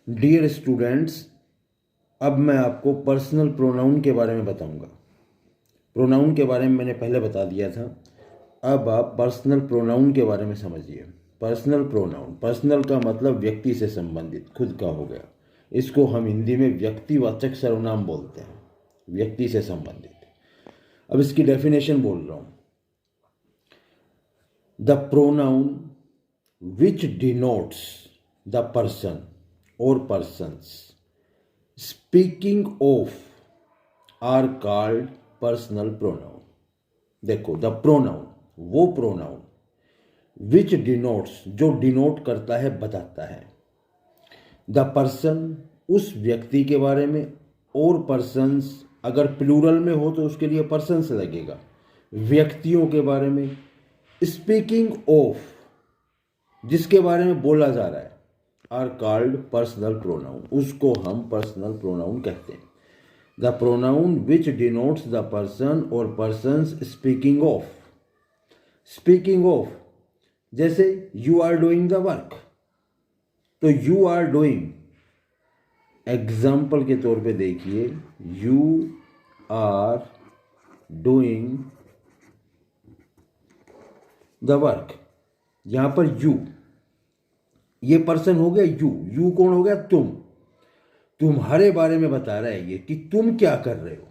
Dear students, अब मैं आपको पर्सनल प्रोनाउन के बारे में बताऊंगा। प्रोनाउन के बारे में मैंने पहले बता दिया था। अब आप पर्सनल प्रोनाउन के बारे में समझिए। पर्सनल प्रोनाउन, पर्सनल का मतलब व्यक्ति से संबंधित, खुद का हो गया। इसको हम हिंदी में व्यक्तिवाचक सर्वनाम बोलते हैं, व्यक्ति से संबंधित। अब इसकी डेफिनेशन बोल रहा हूं। The pronoun which denotes the person or persons speaking of are called personal pronoun। देखो, द प्रोनाउन, वो प्रोनाउन विच डिनोट्स, जो डिनोट करता है, बताता है, द पर्सन, उस व्यक्ति के बारे में, और पर्सन्स अगर प्लूरल में हो तो उसके लिए पर्सन्स लगेगा, व्यक्तियों के बारे में। स्पीकिंग ऑफ, जिसके बारे में बोला जा रहा है, आर कॉल्ड पर्सनल प्रोनाउन, उसको हम पर्सनल प्रोनाउन कहते हैं। The pronoun which denotes the person और persons speaking of. Speaking of, जैसे you are doing the work, तो यू आर डूइंग, एग्जाम्पल के तौर पे देखिए, you are doing the work. यहां पर यू, ये पर्सन हो गया, यू कौन हो गया? तुम। तुम्हारे बारे में बता रहा है ये कि तुम क्या कर रहे हो।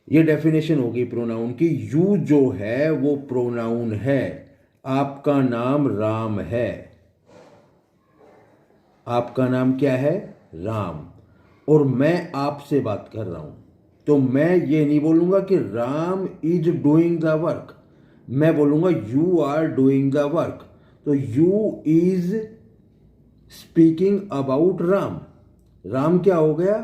ये डेफिनेशन होगी प्रोनाउन की। यू जो है वो प्रोनाउन है। आपका नाम राम है। आपका नाम क्या है? राम। और मैं आपसे बात कर रहा हूं, तो मैं ये नहीं बोलूंगा कि Ram is doing the work, मैं बोलूंगा you are doing the work. तो you is speaking about Ram. Ram क्या हो गया?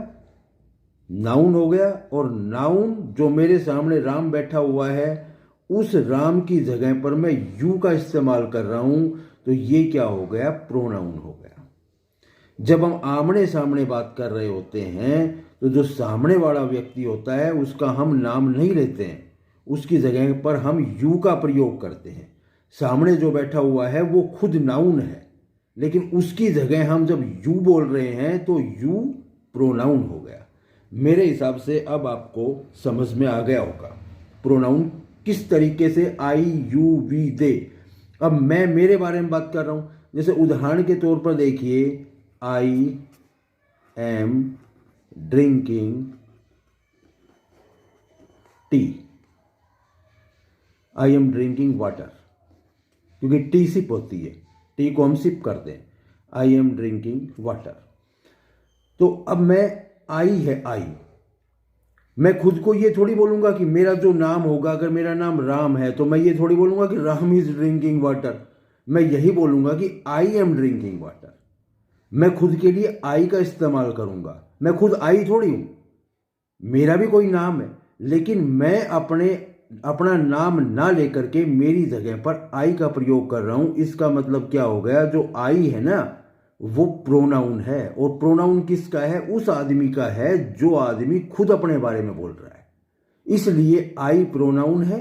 नाउन हो गया। और नाउन जो मेरे सामने राम बैठा हुआ है, उस राम की जगह पर मैं यू का इस्तेमाल कर रहा हूं, तो ये क्या हो गया? प्रोनाउन हो गया। जब हम आमने सामने बात कर रहे होते हैं, तो जो सामने वाला व्यक्ति होता है उसका हम नाम नहीं लेते हैं, उसकी जगह पर हम यू का प्रयोग करते हैं। सामने जो बैठा हुआ है वो खुद नाउन है, लेकिन उसकी जगह हम जब यू बोल रहे हैं तो यू प्रोनाउन हो गया। मेरे हिसाब से अब आपको समझ में आ गया होगा प्रोनाउन किस तरीके से, आई यू वी दे। अब मैं मेरे बारे में बात कर रहा हूं, जैसे उदाहरण के तौर पर देखिए, I am drinking tea, I am drinking water, क्योंकि टी सिप होती है, टी को हम सिप करते हैं। I am drinking water. तो अब मैं, आई है, आई, मैं खुद को ये थोड़ी बोलूंगा कि मेरा जो नाम होगा, अगर मेरा नाम राम है तो मैं ये थोड़ी बोलूंगा कि राम इज ड्रिंकिंग वाटर। मैं यही बोलूंगा कि आई एम ड्रिंकिंग वाटर। मैं खुद के लिए आई का इस्तेमाल करूंगा। मैं खुद आई थोड़ी हूं, मेरा भी कोई नाम है, लेकिन मैं अपना नाम ना लेकर के मेरी जगह पर आई का प्रयोग कर रहा हूं। इसका मतलब क्या हो गया? जो आई है ना, वो प्रोनाउन है। और प्रोनाउन किसका है? उस आदमी का है जो आदमी खुद अपने बारे में बोल रहा है। इसलिए आई प्रोनाउन है,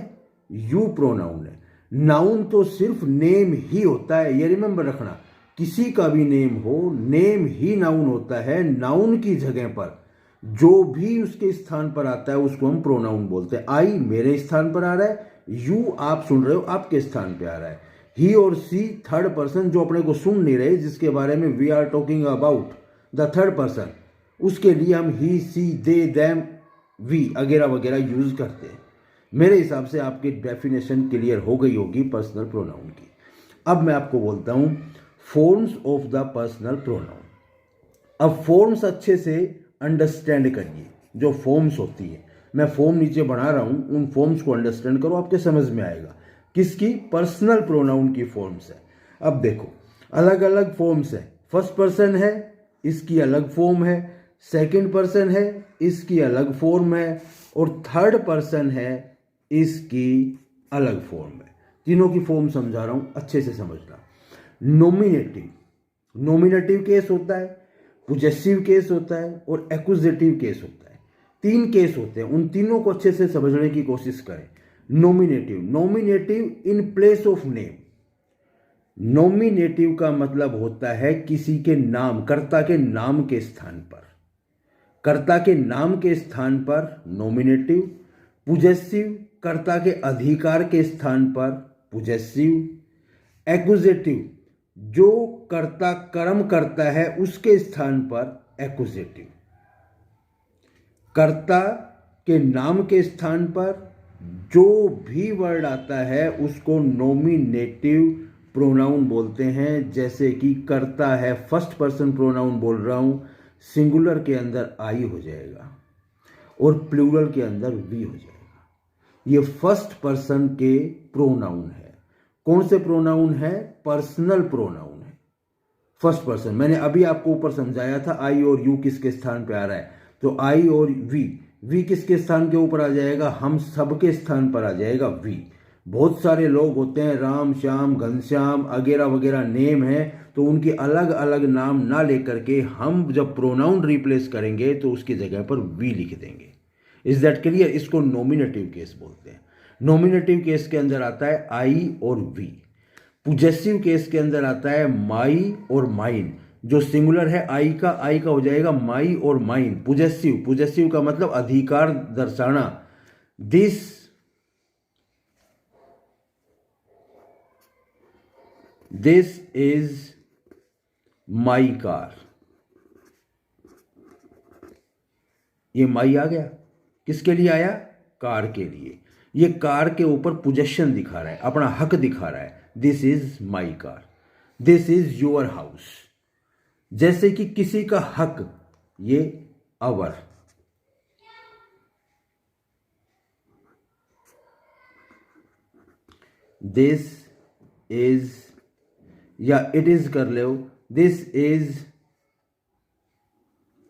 यू प्रोनाउन है। नाउन तो सिर्फ नेम ही होता है, ये रिमेंबर रखना। किसी का भी नेम हो, नेम ही नाउन होता है। नाउन की जगह पर जो भी उसके स्थान पर आता है उसको हम प्रोनाउन बोलते हैं। आई मेरे स्थान पर आ रहा है, यू आप सुन रहे हो आपके स्थान पे आ रहा है। ही और सी थर्ड पर्सन जो अपने को सुन नहीं रहे, जिसके बारे में we are talking about the third person, उसके लिए हम ही, सी, दे, देम, वी वगैरह वगैरह यूज करते हैं। मेरे हिसाब से आपकी डेफिनेशन क्लियर हो गई होगी पर्सनल प्रोनाउन की। अब मैं आपको बोलता हूं forms of the personal pronoun. अब फॉर्म्स अच्छे से अंडरस्टैंड करिए। जो फॉर्म्स होती है, मैं फॉर्म नीचे बना रहा हूं, उन फॉर्म्स को अंडरस्टैंड करो, आपके समझ में आएगा। किसकी? पर्सनल प्रोनाउन की फॉर्म्स है। अब देखो, अलग अलग फॉर्म्स है। फर्स्ट पर्सन है, इसकी अलग फॉर्म है। सेकंड पर्सन है, इसकी अलग फॉर्म है। और थर्ड पर्सन है, इसकी अलग फॉर्म है। तीनों की फॉर्म समझा रहा हूं, अच्छे से समझना। नॉमिनेटिव, नॉमिनेटिव केस होता है, पोजेसिव केस होता है, और एक्यूजेटिव केस होता है। तीन केस होते हैं, उन तीनों को अच्छे से समझने की कोशिश करें। Nominative, nominative in place of name. Nominative का मतलब होता है किसी के नाम, कर्ता के नाम के स्थान पर, कर्ता के नाम के स्थान पर नॉमिनेटिव। पोजेसिव, कर्ता के अधिकार के स्थान पर पोजेसिव। एक्यूजेटिव, जो कर्ता कर्म करता है उसके स्थान पर एक्यूजेटिव। कर्ता के नाम के स्थान पर जो भी वर्ड आता है उसको नॉमिनेटिव प्रोनाउन बोलते हैं। जैसे कि कर्ता है, फर्स्ट पर्सन प्रोनाउन बोल रहा हूं, सिंगुलर के अंदर आई हो जाएगा और प्लूरल के अंदर वी हो जाएगा। ये फर्स्ट पर्सन के प्रोनाउन है। कौन से प्रोनाउन है? पर्सनल प्रोनाउन है, फर्स्ट पर्सन। मैंने अभी आपको ऊपर समझाया था आई और यू किसके स्थान पे आ रहा है, तो आई और वी किसके स्थान के ऊपर आ जाएगा? हम सबके स्थान पर आ जाएगा वी। बहुत सारे लोग होते हैं, राम, श्याम, घनश्याम वगैरह वगैरह नेम है, तो उनके अलग अलग नाम ना लेकर के हम जब प्रोनाउन रिप्लेस करेंगे तो उसकी जगह पर वी लिख देंगे। Is that clear? इसको नॉमिनेटिव केस बोलते हैं। नॉमिनेटिव केस के अंदर आता है आई और वी। पोजेसिव केस के अंदर आता है माई और माइन। जो सिंगुलर है आई का हो जाएगा माई और माइन। पोजेसिव का मतलब अधिकार दर्शाना। This is my car. ये माई आ गया, किसके लिए आया? कार के लिए। ये कार के ऊपर पोजेशन दिखा रहा है, अपना हक दिखा रहा है। This is my car, this is your house. जैसे कि किसी का हक, ये अवर। दिस इज, या इट इज कर लो, दिस इज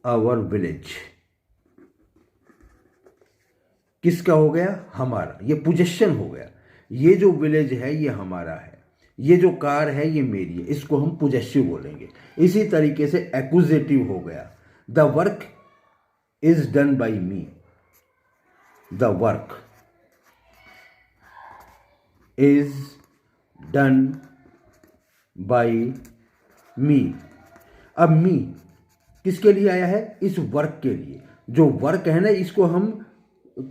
आवर विलेज। किसका हो गया? हमारा। ये पोजेशन हो गया। ये जो विलेज है ये हमारा है, ये जो कार है ये मेरी है, इसको हम पोजेसिव बोलेंगे। इसी तरीके से एक्यूजेटिव हो गया, the work is done by me. The work is done by me. अब मी किसके लिए आया है? इस वर्क के लिए। जो वर्क है ना, इसको हम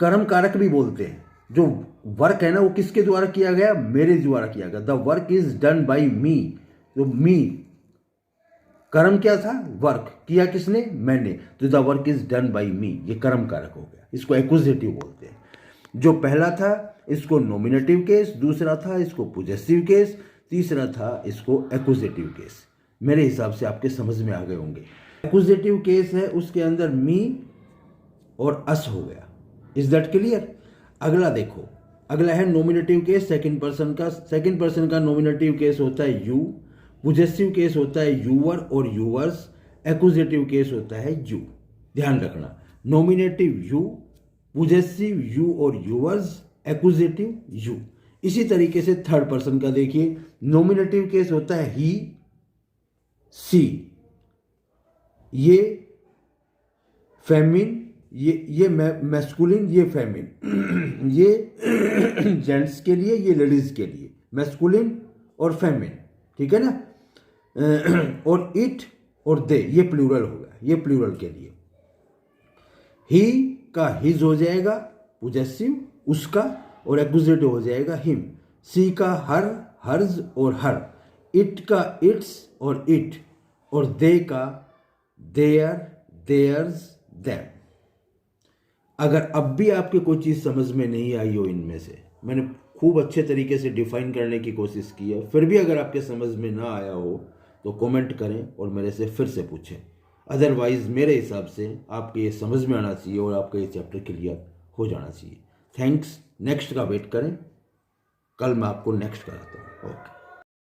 कर्म कारक भी बोलते हैं। जो वर्क है ना वो किसके द्वारा किया गया? मेरे द्वारा किया गया। The work is done by me. तो मी कर्म क्या था? वर्क किया किसने? मैंने। तो the work is done by me, ये कर्म कारक हो गया। इसको एक्यूजेटिव बोलते हैं। जो पहला था इसको नॉमिनेटिव केस, दूसरा था इसको पोजेसिव केस, तीसरा था इसको एक्यूजेटिव केस। मेरे हिसाब से आपके समझ में आ गए होंगे। एक्यूजेटिव केस है, उसके अंदर मी और अस हो गया। Is that clear? अगला देखो, अगला है नॉमिनेटिव केस सेकंड पर्सन का। सेकंड पर्सन का नॉमिनेटिव केस होता है यू। पोजेसिव केस होता है यूवर और यूवर्स। एक्यूजेटिव केस होता है यू। ध्यान रखना, नॉमिनेटिव यू, पोजेसिव यू और यूवर्स, एक्यूजेटिव यू। इसी तरीके से थर्ड पर्सन का देखिए, नॉमिनेटिव केस होता है ही, सी। ये फेमिन, ये मैस्कुलिन, ये फेमिन। ये जेंट्स के लिए, ये लेडीज के लिए, मैस्कुलिन और फेमिन, ठीक है ना। और इट और दे, ये प्लूरल होगा, ये प्लूरल के लिए। ही का हिज हो जाएगा पोजेसिव, उसका, और एक्यूजेटिव हो जाएगा हिम। सी का हर, हर्ज और हर। इट का इट्स और इट, और दे का देयर, देयर्स, देम। अगर अब भी आपके कोई चीज़ समझ में नहीं आई हो इनमें से, मैंने खूब अच्छे तरीके से डिफाइन करने की कोशिश की है, फिर भी अगर आपके समझ में ना आया हो तो कमेंट करें और मेरे से फिर से पूछें। अदरवाइज़ मेरे हिसाब से आपके ये समझ में आना चाहिए और आपका ये चैप्टर क्लियर हो जाना चाहिए। थैंक्स। नेक्स्ट का वेट करें, कल मैं आपको नेक्स्ट कराता हूँ। ओके।